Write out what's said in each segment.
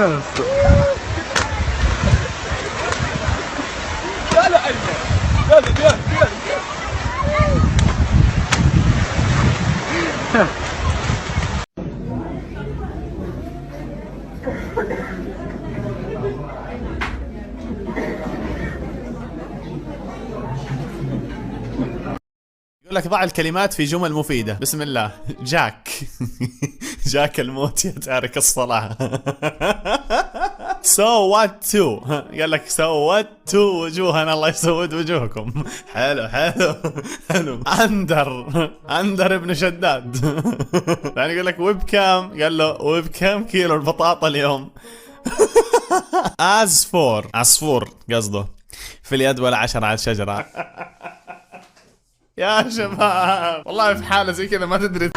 يقول لك ضع الكلمات في جمل مفيدة. بسم الله. جاك. جاك الموت يا تارك الصلاة. So what to. قال لك so what to وجوهنا الله يسود وجوهكم. حلو حلو حلو. أندر ابن شداد. يعني يقول لك وبكام؟ قال له وبكام كيلو البطاطا اليوم؟ عصفور قصده في اليد ولا 10 على الشجرة. يا شباب والله في حالة زي كذا ما تدري.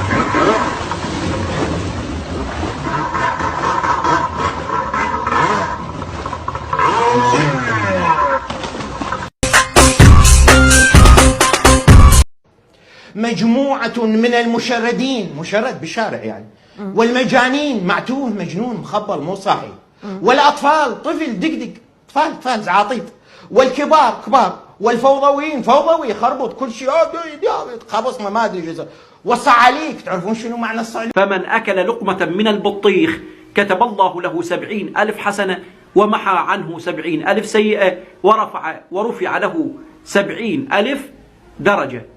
مجموعة من المشردين، مشرد بالشارع يعني، والمجانين، معتوه مجنون مخبل مو صاحي، والأطفال طفل دقدق، أطفال زعاطيط، والكبار كبار، والفوضويين فوضوي يخربط كل شيء، خبصنا ما ادري جزء، والصعاليك تعرفون شنو معنى الصعاليك؟ فمن أكل لقمة من البطيخ كتب الله له 70,000 حسنة ومحى عنه 70,000 سيئة ورفع له 70,000 درجة.